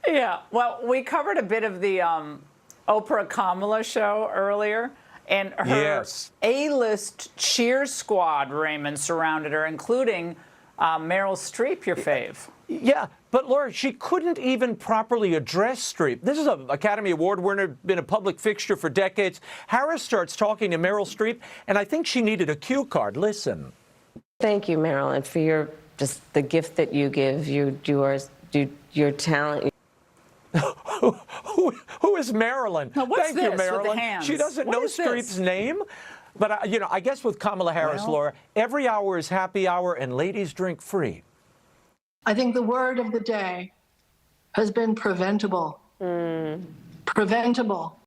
Yeah, well, we covered a bit of the Oprah Kamala show earlier, and her Yes. A-list cheer squad, Raymond, surrounded her, including Meryl Streep, your fave. Yeah, but Laura, she couldn't even properly address Streep. This is an Academy Award winner, been a public fixture for decades. Harris starts talking to Meryl Streep, and I think she needed a cue card. Listen. Thank you, Marilyn, for just the gift that you give, your talent. Who is Marilyn? Now, what's Thank this you, with the Marilyn. hands? She doesn't What know is this? Streep's name. But, I guess with Kamala Harris, Well, Laura, every hour is happy hour and ladies drink free. I think the word of the day has been preventable. Preventable.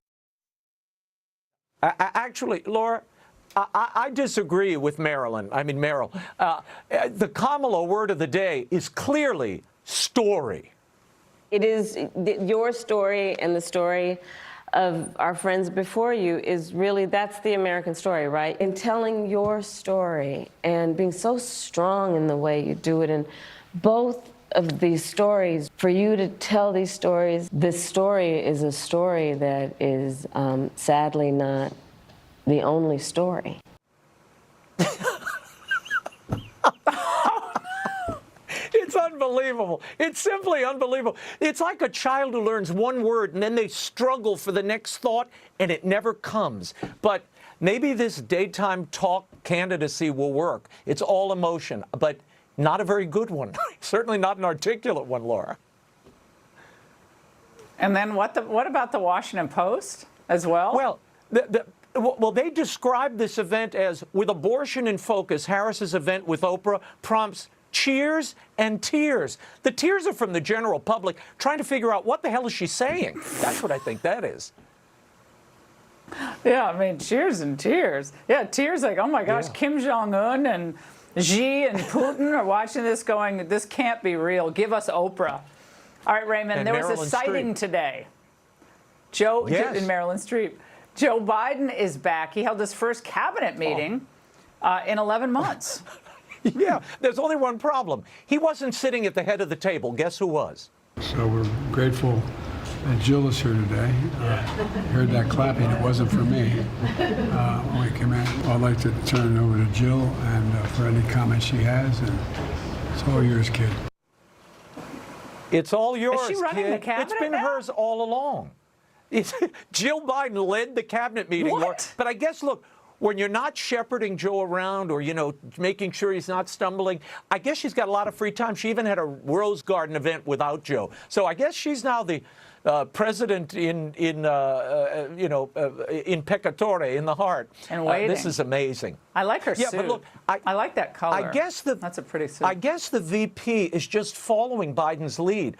Actually, Laura, I disagree with Marilyn. I mean, Meryl. The Kamala word of the day is clearly story. It is your story and the story of our friends before you is really, that's the American story, right? In telling your story and being so strong in the way you do it, and both of these stories, for you to tell these stories, this story is a story that is sadly not the only story. It's unbelievable. It's simply unbelievable. It's like a child who learns one word and then they struggle for the next thought and it never comes. But maybe this daytime talk candidacy will work. It's all emotion, but not a very good one. Certainly not an articulate one, Laura. And then what about the Washington Post as well? Well, well, they described this event as, with abortion in focus, Harris's event with Oprah prompts cheers and tears. The tears are from the general public trying to figure out what the hell is she saying. That's what I think that is. Yeah, I mean, cheers and tears. Yeah, tears like, oh my gosh, Yeah. Kim Jong-un and Xi and Putin are watching this going, this can't be real. Give us Oprah. All right, Raymond, And there was a Marilyn sighting Streep. today. Yes. In Maryland Streep. Joe Biden is back. He held his first cabinet meeting in 11 months. Yeah, there's only one problem. He wasn't sitting at the head of the table. Guess who was? So we're grateful that Jill is here today. Heard that clapping. It wasn't for me when we came in. I'd like to turn it over to Jill and for any comments she has. And it's all yours, kid. It's all yours, she running kid. the cabinet It's been now? hers all along. Jill Biden led the cabinet meeting, What? Laura. But I guess, look, when you're not shepherding Joe around or, making sure he's not stumbling, I guess she's got a lot of free time. She even had a Rose Garden event without Joe. So I guess she's now the president in peccatore, in the heart. And waiting. This is amazing. I like her Yeah, suit. but look, I like that color. That's a pretty suit. I guess the VP is just following Biden's lead.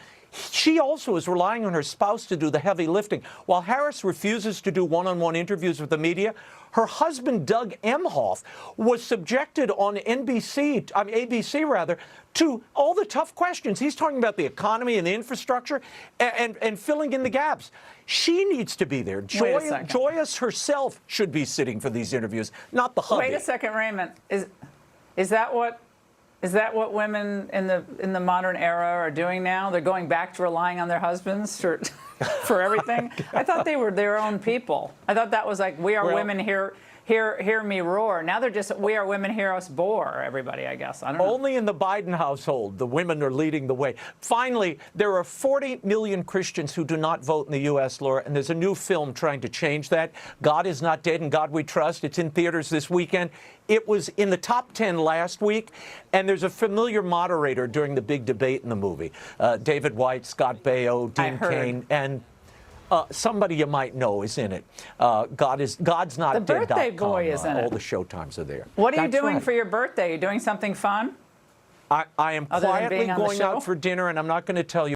She also is relying on her spouse to do the heavy lifting. While Harris refuses to do one-on-one interviews with the media, her husband, Doug Emhoff, was subjected on ABC, to all the tough questions. He's talking about the economy and the infrastructure and filling in the gaps. She needs to be there. Wait a second. Joyous herself should be sitting for these interviews, not the hubby. Wait a second, Raymond. Is that what women in the modern era are doing now? They're going back to relying on their husbands for everything? I thought they were their own people. I thought that was like, we are women, hear me roar. Now they're just, we are women, hear us bore, everybody, I guess. I don't know. Only in the Biden household, the women are leading the way. Finally, there are 40 million Christians who do not vote in the U.S., Laura, and there's a new film trying to change that. God is Not Dead, In God We Trust. It's in theaters this weekend. It was in the top 10 last week, and there's a familiar moderator during the big debate in the movie. David White, Scott Baio, Dean Cain, and somebody you might know is in it. God's Not The Dead. birthday boy is in it. All the showtimes are there. What are you That's doing right. for your birthday? Are you doing something fun? I am Other than quietly being on the going show? out for dinner, and I'm not going to tell you.